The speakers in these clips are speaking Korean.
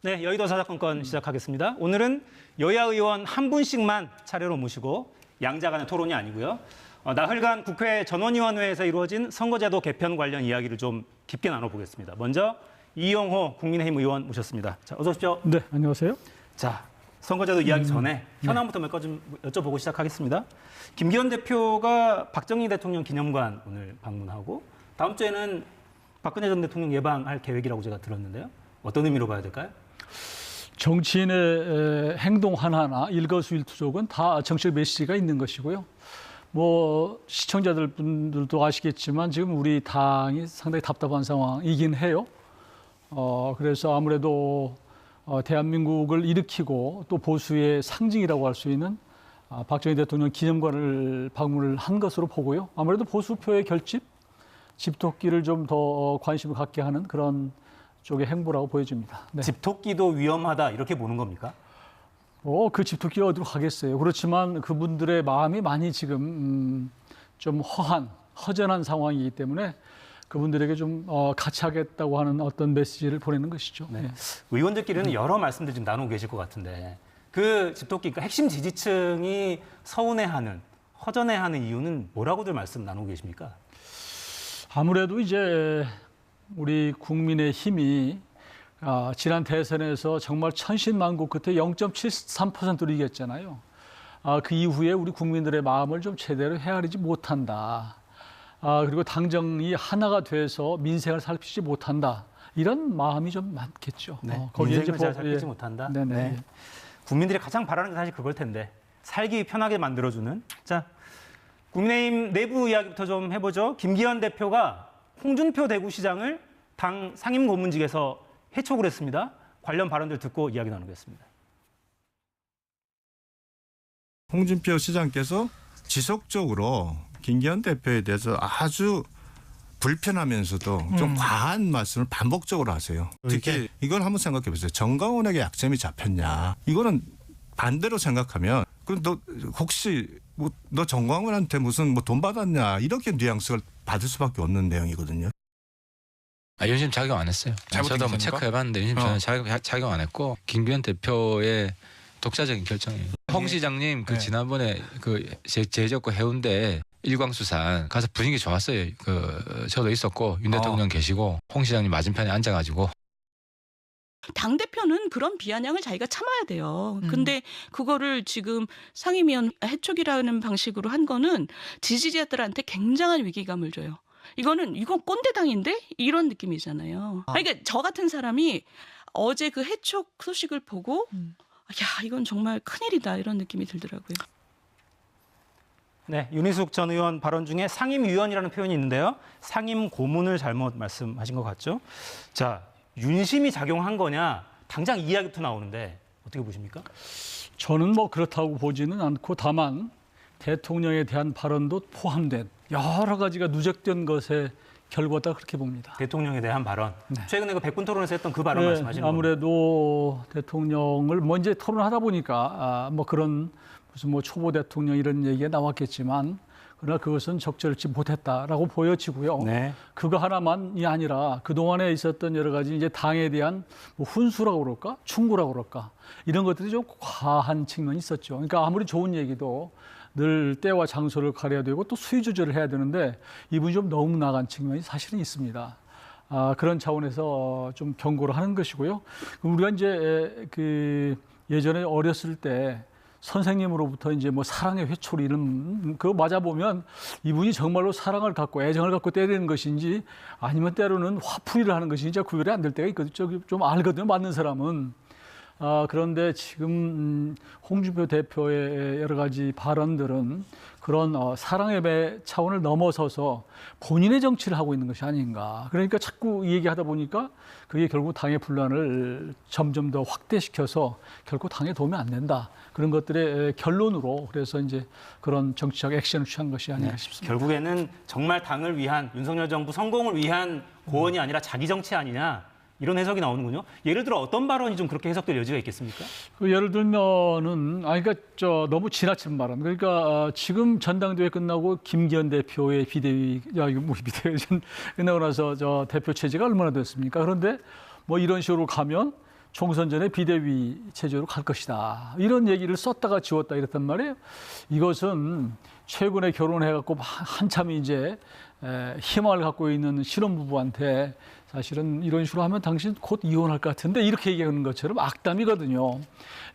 네, 여의도 사사건건 시작하겠습니다. 오늘은 여야 의원 한 분씩만 차례로 모시고 양자 간의 토론이 아니고요. 나흘간 국회 전원위원회에서 이루어진 선거제도 개편 관련 이야기를 좀 깊게 나눠보겠습니다. 먼저 이용호 국민의힘 의원 모셨습니다. 자, 어서 오십시오. 네, 안녕하세요. 자, 선거제도 이야기 전에 현안부터 몇 가지 좀 여쭤보고 시작하겠습니다. 김기현 대표가 박정희 대통령 기념관 오늘 방문하고 다음 주에는 박근혜 전 대통령 예방할 계획이라고 제가 들었는데요. 어떤 의미로 봐야 될까요? 정치인의 행동 하나하나 일거수일투족은 다 정치적 메시지가 있는 것이고요. 뭐 시청자들 분들도 아시겠지만 지금 우리 당이 상당히 답답한 상황이긴 해요. 그래서 아무래도 대한민국을 일으키고 또 보수의 상징이라고 할 수 있는 박정희 대통령 기념관을 방문을 한 것으로 보고요. 아무래도 보수표의 결집, 집토끼를 좀 더 관심을 갖게 하는 그런 쪽의 행보라고 보여집니다. 네. 집토끼도 위험하다 이렇게 보는 겁니까? 그 집토끼가 어디로 가겠어요. 그렇지만 그분들의 마음이 많이 지금 좀 허전한 상황이기 때문에 그분들에게 좀 같이 하겠다고 하는 어떤 메시지를 보내는 것이죠. 네. 의원들끼리는 여러 말씀들 좀 나누고 계실 것 같은데 그 집토끼, 그러니까 핵심 지지층이 서운해하는, 허전해하는 이유는 뭐라고들 말씀 나누고 계십니까? 아무래도 이제 우리 국민의 힘이 지난 대선에서 정말 천신만고 끝에 0.73%로 이겼잖아요. 그 이후에 우리 국민들의 마음을 좀 제대로 헤아리지 못한다. 그리고 당정이 하나가 돼서 민생을 살피지 못한다. 이런 마음이 좀 많겠죠. 네. 거기에 민생을 잘 살피지 못한다. 네네. 네. 국민들이 가장 바라는 게 사실 그걸 텐데 살기 편하게 만들어주는. 자, 국민의힘 내부 이야기부터 좀 해보죠. 김기현 대표가 홍준표 대구시장을 당 상임고문직에서 해촉을 했습니다. 관련 발언들 듣고 이야기 나누겠습니다. 홍준표 시장께서 지속적으로 김기현 대표에 대해서 아주 불편하면서도 좀 과한 말씀을 반복적으로 하세요. 특히 이걸 한번 생각해 보세요. 정강원에게 약점이 잡혔냐. 이거는 반대로 생각하면 그럼 너 혹시 너 정강원한테 무슨 돈 받았냐 이렇게 뉘앙스를 받을 수밖에 없는 내용이거든요. 윤심 작용 안 했어요. 저도 뭐 체크해봤는데 윤심 저는 작용 안 했고 김기현 대표의 독자적인 결정이에요. 홍 시장님 그 지난번에 그 제주도 해운대 일광수산 가서 분위기 좋았어요. 저도 있었고 윤 대통령 계시고 홍 시장님 맞은편에 앉아가지고. 당대표는 그런 비아냥을 자기가 참아야 돼요. 근데 그거를 지금 상임위원 해촉이라는 방식으로 한 거는 지지자들한테 굉장한 위기감을 줘요. 이건 꼰대당인데? 이런 느낌이잖아요. 그러니까 저 같은 사람이 어제 그 해촉 소식을 보고 야, 이건 정말 큰일이다 이런 느낌이 들더라고요. 네, 윤희숙 전 의원 발언 중에 상임위원이라는 표현이 있는데요. 상임고문을 잘못 말씀하신 것 같죠? 자, 윤심이 작용한 거냐? 당장 이 이야기부터 나오는데 어떻게 보십니까? 저는 뭐 그렇다고 보지는 않고 다만 대통령에 대한 발언도 포함된 여러 가지가 누적된 것의 결과다 그렇게 봅니다. 대통령에 대한 발언. 네. 최근에 그 백분 토론에서 했던 그 발언 네, 말씀하시는 거예요? 아무래도 대통령을 먼저 토론하다 보니까 뭐 그런 무슨 뭐 초보 대통령 이런 얘기가 나왔겠지만 그러나 그것은 적절치 못했다라고 보여지고요. 네. 그거 하나만이 아니라 그동안에 있었던 여러 가지 이제 당에 대한 뭐 훈수라고 그럴까? 충고라고 그럴까? 이런 것들이 좀 과한 측면이 있었죠. 그러니까 아무리 좋은 얘기도 늘 때와 장소를 가려야 되고 또 수위 조절을 해야 되는데 이분이 좀 너무 나간 측면이 사실은 있습니다. 그런 차원에서 좀 경고를 하는 것이고요. 우리가 이제 그 예전에 어렸을 때 선생님으로부터 이제 뭐 사랑의 회초리 이런 그거 맞아보면 이분이 정말로 사랑을 갖고 애정을 갖고 때리는 것인지 아니면 때로는 화풀이를 하는 것인지 구별이 안 될 때가 있거든요. 좀 알거든요. 맞는 사람은. 그런데 지금 홍준표 대표의 여러 가지 발언들은 그런 사랑의 배 차원을 넘어서서 본인의 정치를 하고 있는 것이 아닌가. 그러니까 자꾸 이 얘기하다 보니까 그게 결국 당의 분란을 점점 더 확대시켜서 결국 당에 도움이 안 된다. 그런 것들의 결론으로 그래서 이제 그런 정치적 액션을 취한 것이 아닌가 싶습니다. 결국에는 정말 당을 위한 윤석열 정부 성공을 위한 고언이 아니라 자기 정치 아니냐. 이런 해석이 나오는군요. 예를 들어 어떤 발언이 좀 그렇게 해석될 여지가 있겠습니까? 그 예를 들면은 그러니까 너무 지나친 발언. 그러니까 지금 전당대회 끝나고 김기현 대표의 비대위 비대위 끝나고 나서 대표 체제가 얼마나 됐습니까? 그런데 뭐 이런 식으로 가면 총선 전에 비대위 체제로 갈 것이다. 이런 얘기를 썼다가 지웠다 이랬단 말이에요. 이것은 최근에 결혼해갖고 한참 이제 희망을 갖고 있는 신혼부부한테 사실은 이런 식으로 하면 당신 곧 이혼할 것 같은데 이렇게 얘기하는 것처럼 악담이거든요.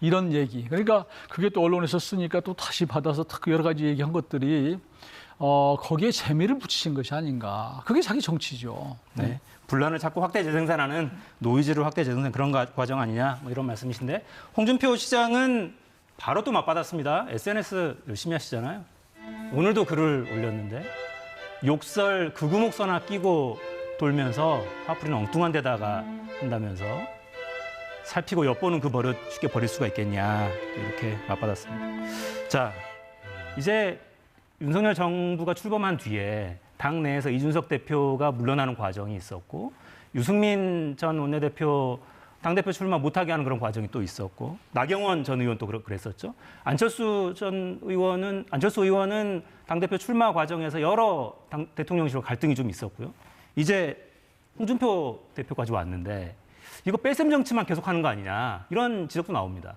이런 얘기. 그러니까 그게 또 언론에서 쓰니까 또 다시 받아서 여러 가지 얘기한 것들이 거기에 재미를 붙이신 것이 아닌가. 그게 자기 정치죠. 네. 분란을 자꾸 확대 재생산하는 노이즈를 확대 재생산 그런 과정 아니냐 뭐 이런 말씀이신데 홍준표 시장은 바로 또 맞받았습니다. SNS 열심히 하시잖아요. 오늘도 글을 올렸는데 욕설 극우목서나 끼고 돌면서 화풀이는 엉뚱한 데다가 한다면서 살피고 엿보는 그 버릇 쉽게 버릴 수가 있겠냐 이렇게 맞받았습니다. 자, 이제 윤석열 정부가 출범한 뒤에 당 내에서 이준석 대표가 물러나는 과정이 있었고 유승민 전 원내대표 당대표 출마 못하게 하는 그런 과정이 또 있었고 나경원 전 의원도 그랬었죠. 안철수 의원은 당대표 출마 과정에서 여러 대통령실과 갈등이 좀 있었고요. 이제 홍준표 대표까지 왔는데 이거 뺄셈 정치만 계속하는 거 아니냐 이런 지적도 나옵니다.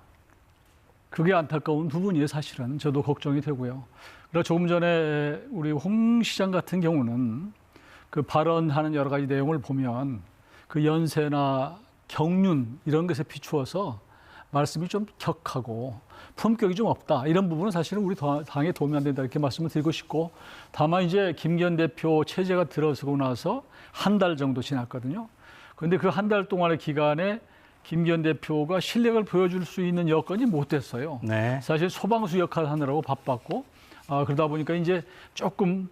그게 안타까운 부분이에요. 사실은 저도 걱정이 되고요. 그리고 조금 전에 우리 홍 시장 같은 경우는 그 발언하는 여러 가지 내용을 보면 그 연세나 경륜 이런 것에 비추어서 말씀이 좀 격하고 품격이 좀 없다. 이런 부분은 사실은 우리 당에 도움이 안 된다 이렇게 말씀을 드리고 싶고 다만 이제 김기현 대표 체제가 들어서고 나서 한 달 정도 지났거든요. 그런데 그 한 달 동안의 기간에 김기현 대표가 실력을 보여줄 수 있는 여건이 못 됐어요. 네. 사실 소방수 역할을 하느라고 바빴고 그러다 보니까 이제 조금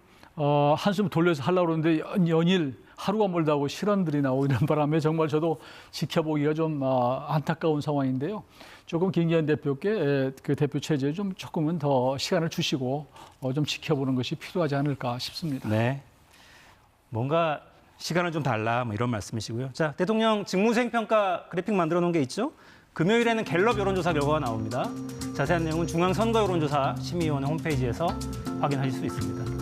한숨 돌려서 하려고 그러는데 연일 하루가 멀다 고 실언들이 나오고 이런 바람에 정말 저도 지켜보기가 좀 안타까운 상황인데요. 조금 김기현 대표께 그 대표 체제에 좀 조금은 더 시간을 주시고 좀 지켜보는 것이 필요하지 않을까 싶습니다. 네. 뭔가 시간을 좀 달라 뭐 이런 말씀이시고요. 자, 대통령 직무수행 평가 그래픽 만들어 놓은 게 있죠. 금요일에는 갤럽 여론조사 결과가 나옵니다. 자세한 내용은 중앙선거여론조사 심의위원회 홈페이지에서 확인하실 수 있습니다.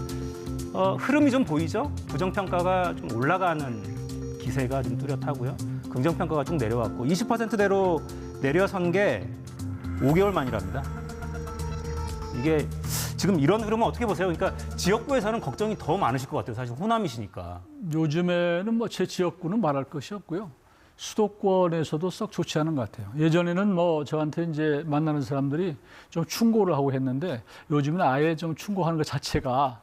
흐름이 좀 보이죠? 부정평가가 좀 올라가는 기세가 좀 뚜렷하고요. 긍정평가가 좀 내려왔고 20%대로 내려선 게 5개월 만이랍니다. 이게 지금 이런 흐름은 어떻게 보세요? 그러니까 지역구에서는 걱정이 더 많으실 것 같아요. 사실 호남이시니까. 요즘에는 뭐 제 지역구는 말할 것이 없고요. 수도권에서도 썩 좋지 않은 것 같아요. 예전에는 뭐 저한테 이제 만나는 사람들이 좀 충고를 하고 했는데 요즘은 아예 좀 충고하는 것 자체가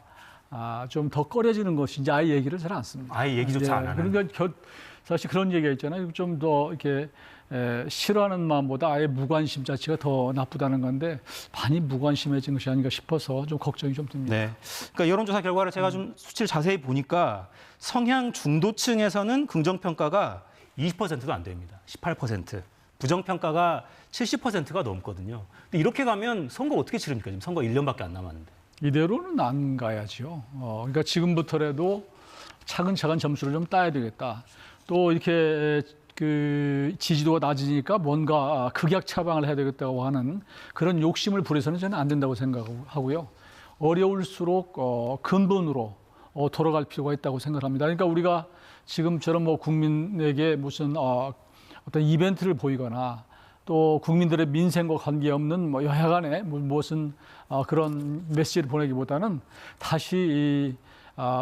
좀 더 꺼려지는 것인지 아예 얘기를 잘 안 씁니다. 아예 얘기조차 안 하는. 그러니까 사실 그런 얘기가 있잖아요. 좀 더 이렇게 싫어하는 마음보다 아예 무관심 자체가 더 나쁘다는 건데 많이 무관심해진 것이 아닌가 싶어서 좀 걱정이 좀 듭니다. 네. 그러니까 여론조사 결과를 제가 좀 수치를 자세히 보니까 성향 중도층에서는 긍정평가가 20%도 안 됩니다. 18%. 부정평가가 70%가 넘거든요. 근데 이렇게 가면 선거 어떻게 치릅니까? 지금 선거 1년밖에 안 남았는데. 이대로는 안 가야죠. 그러니까 지금부터라도 차근차근 점수를 좀 따야 되겠다. 또 이렇게 그 지지도가 낮으니까 뭔가 극약 처방을 해야 되겠다고 하는 그런 욕심을 부려서는 저는 안 된다고 생각하고요. 어려울수록 근본으로 돌아갈 필요가 있다고 생각합니다. 그러니까 우리가 지금처럼 뭐 국민에게 무슨 어떤 이벤트를 보이거나 또 국민들의 민생과 관계없는 뭐 여하간에 무슨 그런 메시지를 보내기보다는 다시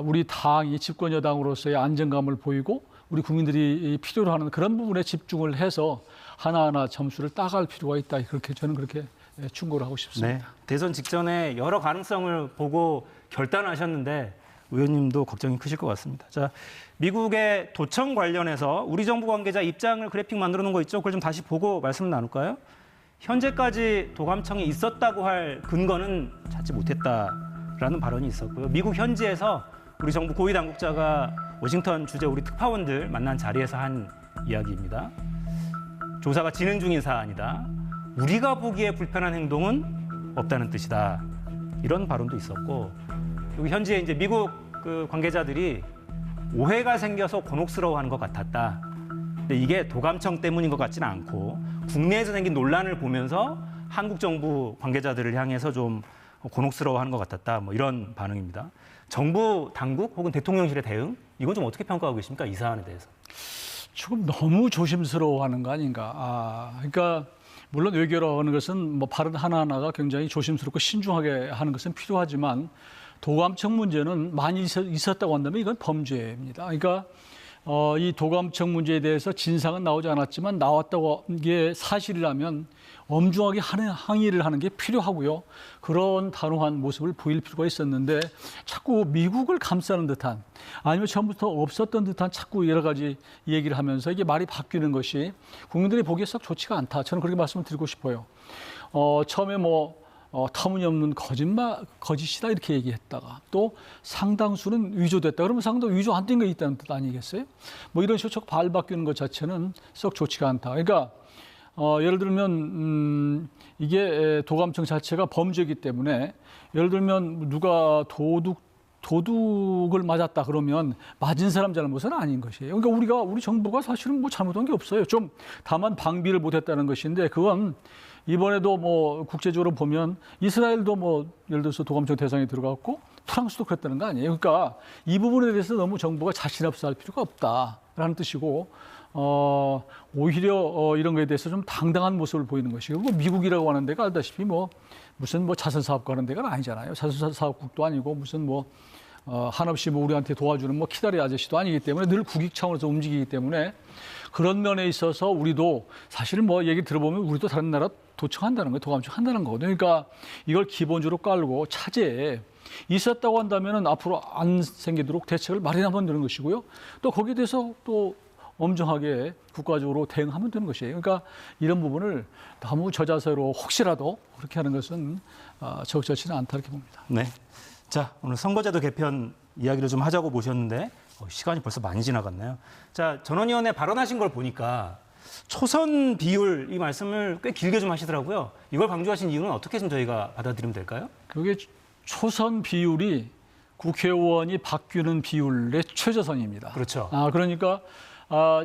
우리 당이 집권 여당으로서의 안정감을 보이고 우리 국민들이 필요로 하는 그런 부분에 집중을 해서 하나하나 점수를 따갈 필요가 있다. 저는 그렇게 충고를 하고 싶습니다. 네. 대선 직전에 여러 가능성을 보고 결단하셨는데 의원님도 걱정이 크실 것 같습니다. 자, 미국의 도청 관련해서 우리 정부 관계자 입장을 그래픽 만들어 놓은 거 있죠? 그걸 좀 다시 보고 말씀을 나눌까요? 현재까지 도감청이 있었다고 할 근거는 찾지 못했다라는 발언이 있었고요. 미국 현지에서 우리 정부 고위 당국자가 워싱턴 주재 우리 특파원들 만난 자리에서 한 이야기입니다. 조사가 진행 중인 사안이다. 우리가 보기에 불편한 행동은 없다는 뜻이다. 이런 발언도 있었고, 여기 현지에 이제 미국 그 관계자들이 오해가 생겨서 곤혹스러워하는 것 같았다. 근데 이게 도감청 때문인 것 같지는 않고 국내에서 생긴 논란을 보면서 한국 정부 관계자들을 향해서 좀 곤혹스러워하는 것 같았다. 뭐 이런 반응입니다. 정부 당국 혹은 대통령실의 대응 이건 좀 어떻게 평가하고 계십니까? 이 사안에 대해서. 조금 너무 조심스러워하는 거 아닌가. 그러니까 물론 외교라고 하는 것은 뭐 발언 하나하나가 굉장히 조심스럽고 신중하게 하는 것은 필요하지만 도감청 문제는 많이 있었다고 한다면 이건 범죄입니다. 그러니까 이 도감청 문제에 대해서 진상은 나오지 않았지만 나왔다고 이게 사실이라면 엄중하게 항의를 하는 게 필요하고요. 그런 단호한 모습을 보일 필요가 있었는데 자꾸 미국을 감싸는 듯한 아니면 처음부터 없었던 듯한 자꾸 여러 가지 얘기를 하면서 이게 말이 바뀌는 것이 국민들이 보기에 썩 좋지가 않다. 저는 그렇게 말씀을 드리고 싶어요. 처음에 터무니없는 거짓이다 이렇게 얘기했다가 또 상당수는 위조됐다. 그러면 상당 위조 안 된 게 있다는 뜻 아니겠어요? 뭐 이런 식으로 발 바뀌는 것 자체는 썩 좋지가 않다. 그러니까 예를 들면 이게 도감청 자체가 범죄이기 때문에 예를 들면 누가 도둑을 맞았다 그러면 맞은 사람 잘못은 아닌 것이에요. 그러니까 우리 정부가 사실은 뭐 잘못한 게 없어요. 좀 다만 방비를 못했다는 것인데 그건 이번에도 뭐 국제적으로 보면 이스라엘도 뭐 예를 들어서 도감청 대상에 들어갔고 프랑스도 그랬다는 거 아니에요. 그러니까 이 부분에 대해서 너무 정부가 자신 없어 할 필요가 없다라는 뜻이고 오히려 이런 거에 대해서 좀 당당한 모습을 보이는 것이고 미국이라고 하는 데가 알다시피 무슨 자선 사업가 하는 데가 아니잖아요. 자선 사업국도 아니고 무슨 한없이 우리한테 도와주는 키다리 아저씨도 아니기 때문에 늘 국익 차원에서 움직이기 때문에 그런 면에 있어서 우리도 사실 얘기 들어보면 우리도 다른 나라 도청한다는 거예요. 도감청한다는 거거든요. 그러니까 이걸 기본적으로 깔고 차제에 있었다고 한다면 앞으로 안 생기도록 대책을 마련하면 되는 것이고요. 또 거기에 대해서 또 엄정하게 국가적으로 대응하면 되는 것이에요. 그러니까 이런 부분을 너무 저자세로 혹시라도 그렇게 하는 것은 적절치는 않다 이렇게 봅니다. 네. 자, 오늘 선거제도 개편 이야기를 좀 하자고 모셨는데 시간이 벌써 많이 지나갔네요. 자, 전원위원회 발언하신 걸 보니까 초선 비율 이 말씀을 꽤 길게 좀 하시더라고요. 이걸 강조하신 이유는 어떻게 좀 저희가 받아들이면 될까요? 그게 초선 비율이 국회의원이 바뀌는 비율의 최저선입니다. 그렇죠. 그러니까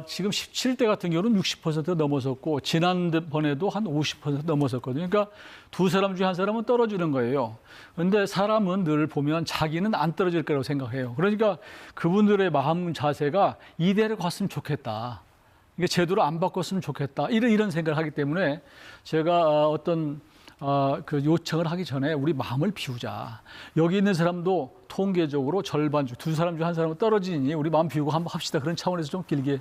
지금 17대 같은 경우는 60% 넘어섰고 지난번에도 한 50% 넘어섰거든요. 그러니까 두 사람 중에 한 사람은 떨어지는 거예요. 그런데 사람은 늘 보면 자기는 안 떨어질 거라고 생각해요. 그러니까 그분들의 마음 자세가 이대로 갔으면 좋겠다. 이게 제도를 안 바꿨으면 좋겠다. 이런 생각을 하기 때문에 제가 어떤 그 요청을 하기 전에 우리 마음을 비우자. 여기 있는 사람도 통계적으로 절반 두 사람 중 한 사람은 떨어지니 우리 마음 비우고 한번 합시다. 그런 차원에서 좀 길게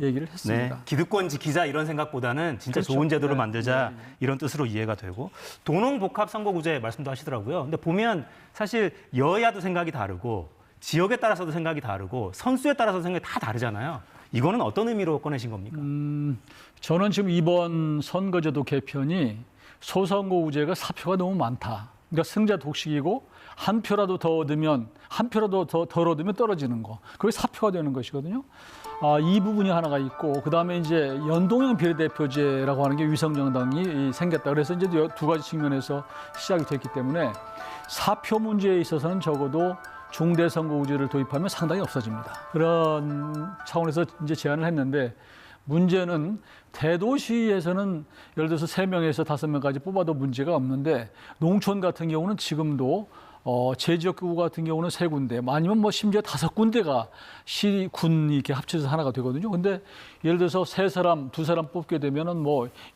얘기를 했습니다. 네, 기득권 지키자 이런 생각보다는 진짜 그렇죠. 좋은 제도를 네. 만들자 이런 뜻으로 이해가 되고 동농복합 선거구제 말씀도 하시더라고요. 근데 보면 사실 여야도 생각이 다르고 지역에 따라서도 생각이 다르고 선수에 따라서 생각이 다 다르잖아요. 이거는 어떤 의미로 꺼내신 겁니까? 저는 지금 이번 선거제도 개편이 소선거구제가 사표가 너무 많다. 그러니까 승자 독식이고 한 표라도 더 얻으면 한 표라도 덜 얻으면 떨어지는 거. 그게 사표가 되는 것이거든요. 이 부분이 하나가 있고 그다음에 이제 연동형 비례대표제라고 하는 게 위성정당이 생겼다. 그래서 이제 두 가지 측면에서 시작이 됐기 때문에 사표 문제에 있어서는 적어도 중대선거구제를 도입하면 상당히 없어집니다. 그런 차원에서 이제 제안을 했는데 문제는 대도시에서는 예를 들어서 3명에서 5명까지 뽑아도 문제가 없는데 농촌 같은 경우는 지금도 제지역구 같은 경우는 3군데 아니면 심지어 5군데가 시, 군 이렇게 합쳐서 하나가 되거든요. 근데 예를 들어서 3사람, 2사람 뽑게 되면은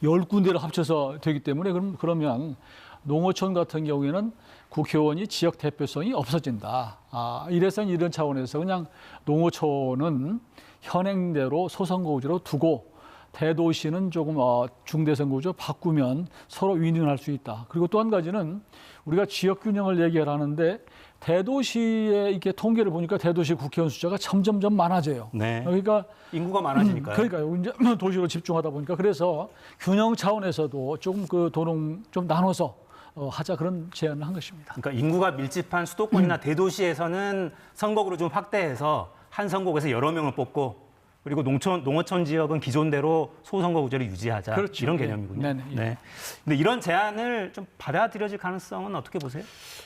10군데를 합쳐서 되기 때문에 그러면 농어촌 같은 경우에는 국회의원이 지역 대표성이 없어진다. 이래서 이런 차원에서 그냥 농어촌은 현행대로 소선거구제로 두고 대도시는 조금 중대선거구제로 바꾸면 서로 윈윈할 수 있다. 그리고 또 한 가지는 우리가 지역균형을 얘기하는데 대도시의 이렇게 통계를 보니까 대도시 국회의원 숫자가 점점점 많아져요. 네. 그러니까 인구가 많아지니까요. 그러니까요. 이제 도시로 집중하다 보니까 그래서 균형 차원에서도 조금 도농 좀 나눠서 하자 그런 제안을 한 것입니다. 그러니까 인구가 밀집한 수도권이나 대도시에서는 선거구를 좀 확대해서 한 선거구에서 여러 명을 뽑고 그리고 농어촌 지역은 기존대로 소선거구제를 유지하자. 그렇죠. 이런 개념이군요. 네네. 네. 근데 이런 제안을 좀 받아들여질 가능성은 어떻게 보세요?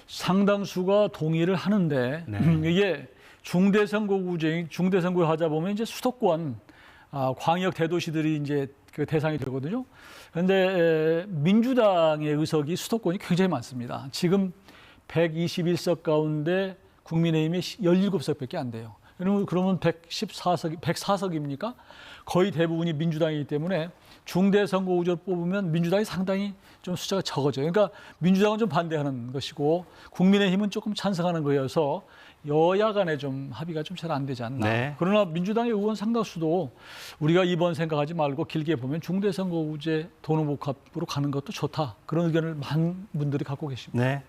상당수가 동의를 하는데 네. 이게 중대선거구제 하자 보면 이제 수도권 광역 대도시들이 이제 그 대상이 되거든요. 그런데 민주당의 의석이 수도권이 굉장히 많습니다. 지금 121석 가운데 국민의힘이 17석밖에 안 돼요. 그러면 104석입니까? 거의 대부분이 민주당이기 때문에 중대선거구제를 뽑으면 민주당이 상당히 좀 숫자가 적어져요. 그러니까 민주당은 좀 반대하는 것이고 국민의힘은 조금 찬성하는 거여서 여야 간에 좀 합의가 좀 잘 안 되지 않나. 네. 그러나 민주당의 의원 상당수도 우리가 이번 생각하지 말고 길게 보면 중대선거구제 도노복합으로 가는 것도 좋다. 그런 의견을 많은 분들이 갖고 계십니다. 네.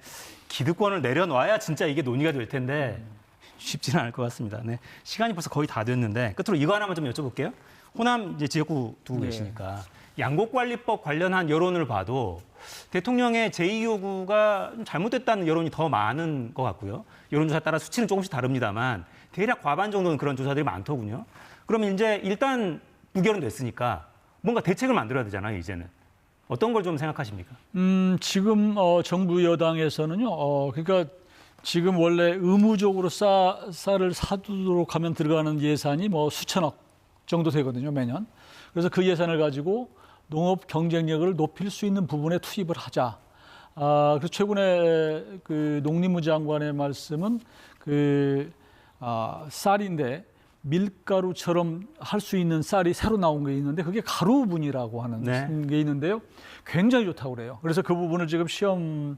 기득권을 내려놔야 진짜 이게 논의가 될 텐데 쉽지는 않을 것 같습니다. 네. 시간이 벌써 거의 다 됐는데 끝으로 이거 하나만 좀 여쭤볼게요. 호남 이제 지역구 두고 계시니까 양곡관리법 관련한 여론을 봐도 대통령의 제2요구가 잘못됐다는 여론이 더 많은 것 같고요. 여론조사에 따라 수치는 조금씩 다릅니다만 대략 과반 정도는 그런 조사들이 많더군요. 그러면 이제 일단 무결은 됐으니까 뭔가 대책을 만들어야 되잖아요, 이제는. 어떤 걸 좀 생각하십니까? 지금 정부 여당에서는요. 그러니까 지금 원래 의무적으로 쌀을 사두도록 하면 들어가는 예산이 뭐 수천억 정도 되거든요, 매년. 그래서 그 예산을 가지고 농업 경쟁력을 높일 수 있는 부분에 투입을 하자. 그래서 최근에 그 농림부 장관의 말씀은 쌀인데 밀가루처럼 할 수 있는 쌀이 새로 나온 게 있는데 그게 가루분이라고 하는 네. 게 있는데요. 굉장히 좋다고 그래요. 그래서 그 부분을 지금 시험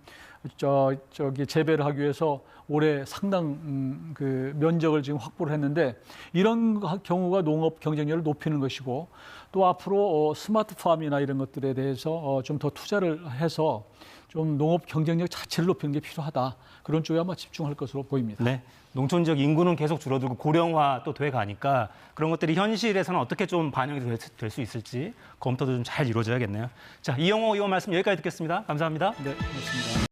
재배를 하기 위해서 올해 상당 그 면적을 지금 확보를 했는데 이런 경우가 농업 경쟁력을 높이는 것이고 또 앞으로 스마트팜이나 이런 것들에 대해서 좀 더 투자를 해서 좀 농업 경쟁력 자체를 높이는 게 필요하다. 그런 쪽에 아마 집중할 것으로 보입니다. 네. 농촌 지역 인구는 계속 줄어들고 고령화 또 돼 가니까 그런 것들이 현실에서는 어떻게 좀 반영이 될 수 있을지 검토도 좀 잘 이루어져야겠네요. 자, 이영호 의원 말씀 여기까지 듣겠습니다. 감사합니다. 네, 고맙습니다.